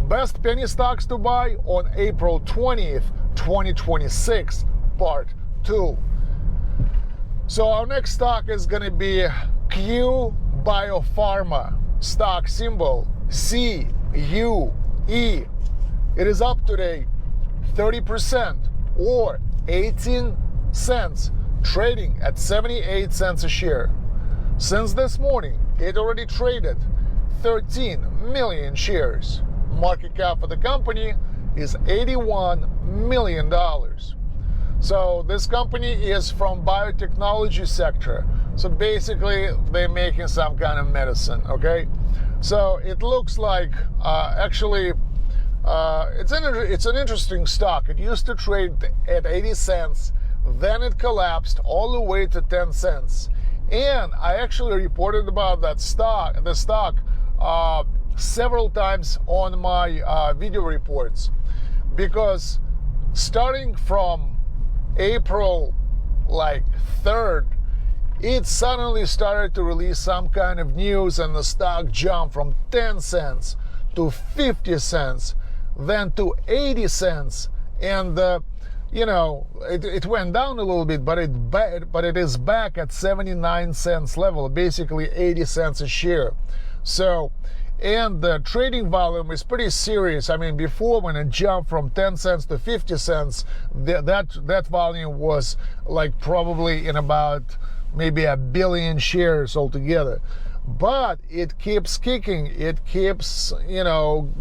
Best penny stocks to buy on April 20th, 2026, part 2. So our next stock is going to be Q Biopharma, stock symbol CUE. It is up today 30% or 18 cents, trading at 78 cents a share. Since this morning, it already traded 13 million shares. Market cap for the company is $81 million. So this company is from biotechnology sector. So basically they're making some kind of medicine, okay? So it looks like it's an interesting stock. It used to trade at 80 cents, then it collapsed all the way to 10 cents. And I actually reported about the stock several times on my video reports, because starting from April 3rd, it suddenly started to release some kind of news, and the stock jumped from 10 cents to 50 cents, then to 80 cents, and it went down a little bit, but it is back at 79 cents level, basically 80 cents a share. So, and the trading volume is pretty serious. I mean, before, when it jumped from 10 cents to 50 cents, that volume was like probably in about maybe 1 billion shares altogether. But it keeps kicking, it keeps,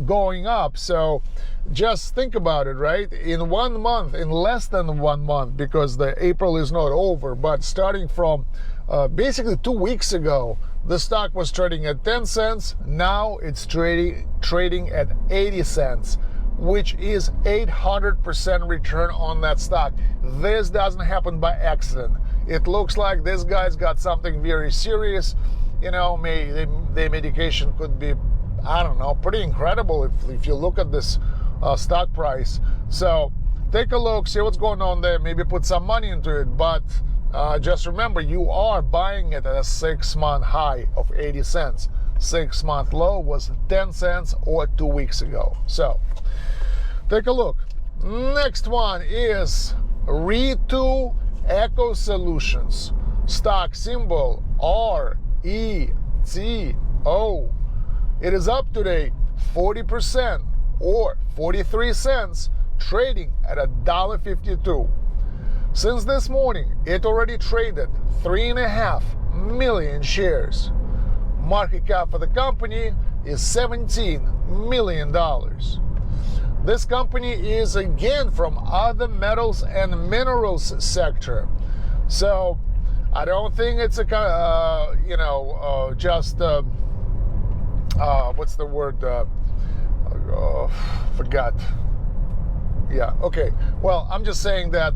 going up. So just think about it, right? In 1 month, in less than 1 month, because the April is not over, but starting from basically 2 weeks ago, the stock was trading at 10 cents. Now it's trading at 80 cents, which is 800% return on that stock. This doesn't happen by accident. It looks like this guy's got something very serious. Maybe the medication could be, I don't know, pretty incredible if you look at this stock price. So take a look, see what's going on there, maybe put some money into it. But just remember, you are buying it at a 6-month high of 80 cents. 6-month low was 10 cents or 2 weeks ago. So take a look. Next one is Reto Eco Solutions, stock symbol RETO. It is up today 40% or 43 cents, trading at $1.52. Since this morning, it already traded 3.5 million shares. Market cap for the company is $17 million. This company is again from other metals and minerals sector. So I don't think it's what's the word? Forgot. Yeah, okay. Well, I'm just saying that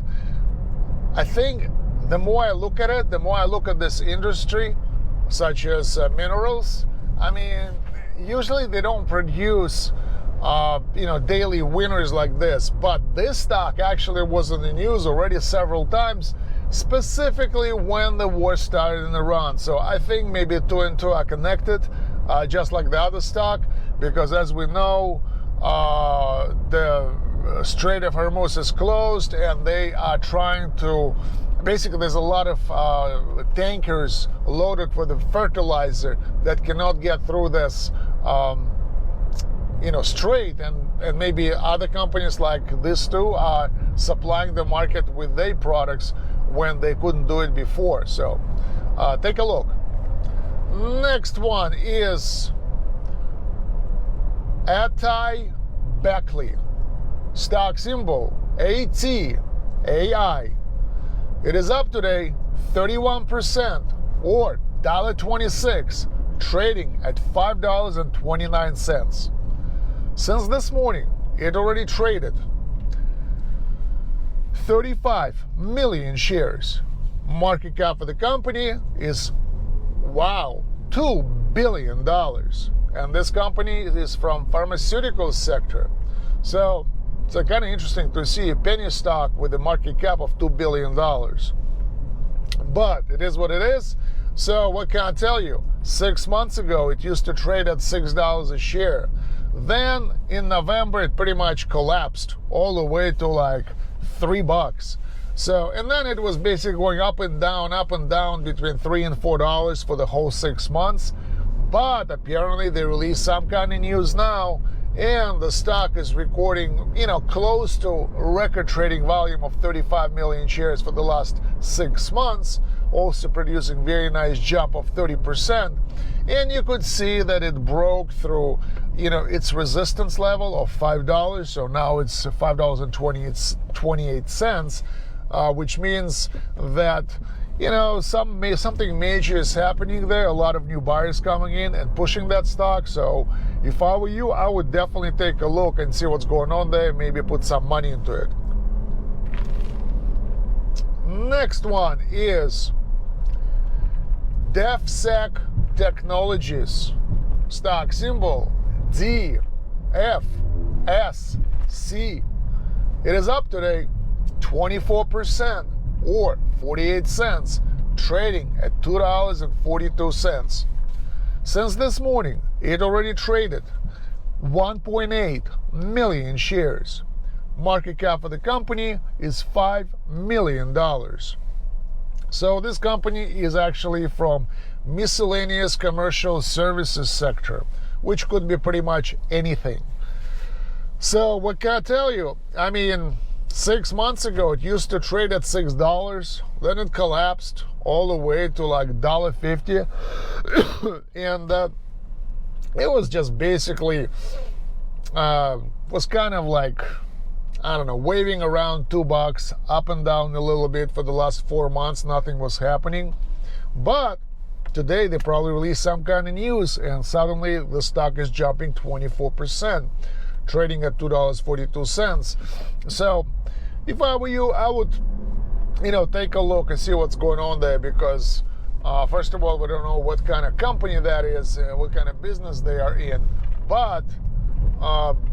I think the more I look at it, the more I look at this industry, such as minerals, I mean, usually they don't produce daily winners like this. But this stock actually was in the news already several times, specifically when the war started in Iran. So I think maybe 2 and 2 are connected, just like the other stock, because as we know, the Strait of Hormuz is closed, and they are trying to, basically there's a lot of tankers loaded with the fertilizer that cannot get through this strait, and maybe other companies like this too are supplying the market with their products when they couldn't do it before. So take a look. Next one is Atai Beckley, stock symbol ATAI. It is up today 31% or $1.26, trading at $5.29. Since this morning, it already traded 35 million shares. Market cap for the company is, wow, $2 billion. And this company is from pharmaceutical sector. So it's kind of interesting to see a penny stock with a market cap of $2 billion. But it is what it is. So what can I tell you? 6 months ago, it used to trade at $6 a share. Then in November, it pretty much collapsed all the way to like $3. So, and then it was basically going up and down between $3 and $4 for the whole 6 months. But apparently they released some kind of news now, and the stock is recording, close to record trading volume of 35 million shares for the last 6 months, also producing very nice jump of 30%. And you could see that it broke through, its resistance level of $5. So now it's $5.28, which means that something major is happening there. A lot of new buyers coming in and pushing that stock. So if I were you, I would definitely take a look and see what's going on there. Maybe put some money into it. Next one is DefSec Technologies, stock symbol DFSC. It is up today 24%, or 48 cents, trading at $2.42. Since this morning, it already traded 1.8 million shares. Market cap of the company is $5 million. So this company is actually from miscellaneous commercial services sector, which could be pretty much anything. So what can I tell you? 6 months ago, it used to trade at $6. Then it collapsed all the way to like $1.50. And it was just basically, was kind of like, waving around $2, up and down a little bit for the last 4 months. Nothing was happening. But today, they probably released some kind of news, and suddenly the stock is jumping 24%, trading at $2.42. So if I were you, I would, take a look and see what's going on there, because first of all, we don't know what kind of company that is, what kind of business they are in. But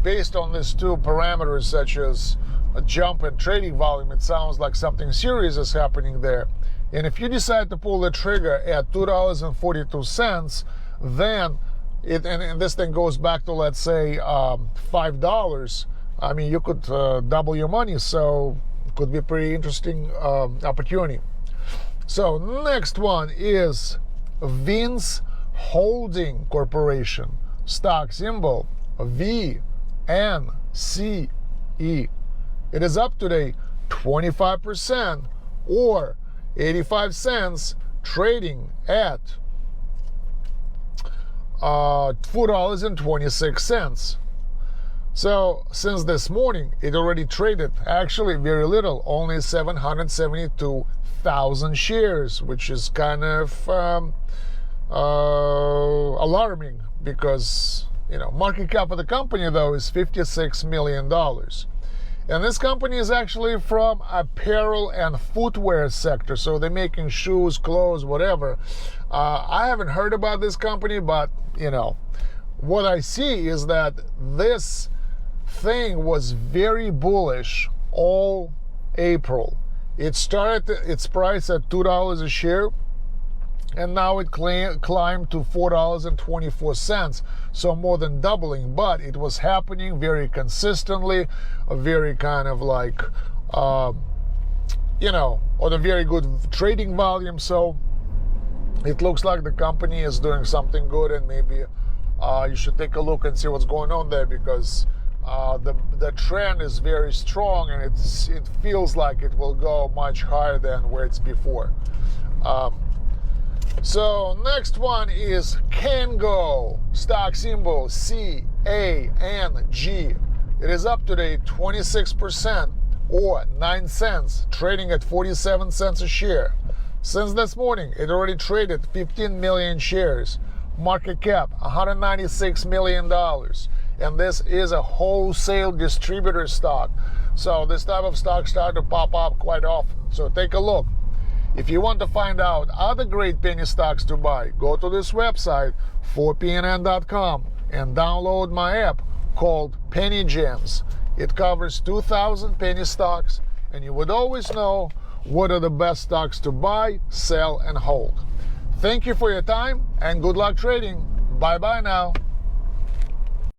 based on these two parameters, such as a jump in trading volume, it sounds like something serious is happening there. And if you decide to pull the trigger at $2.42, then and this thing goes back to, let's say, $5, you could double your money. So it could be a pretty interesting opportunity. So next one is Vince Holding Corporation, stock symbol VNCE. It is up today 25%, or 85 cents, trading at $4.26. So since this morning, it already traded actually very little, only 772,000 shares, which is kind of alarming, because market cap of the company though is $56 million. And this company is actually from apparel and footwear sector. So they're making shoes, clothes, whatever. I haven't heard about this company, but what I see is that this thing was very bullish all April. It started its price at $2 a share, and now it climbed to $4.24, so more than doubling. But it was happening very consistently, a very kind of like, on a very good trading volume. So it looks like the company is doing something good, and maybe you should take a look and see what's going on there, because the trend is very strong, and it feels like it will go much higher than where it's before. So next one is Cango, stock symbol CANG. It is up today 26%, or 9 cents, trading at 47 cents a share. Since this morning, it already traded 15 million shares. Market cap $196 million. And this is a wholesale distributor stock. So this type of stock started to pop up quite often. So take a look. If you want to find out other great penny stocks to buy, go to this website, 4pnn.com, and download my app called Penny Gems. It covers 2,000 penny stocks, and you would always know what are the best stocks to buy, sell, and hold. Thank you for your time, and good luck trading. Bye-bye now.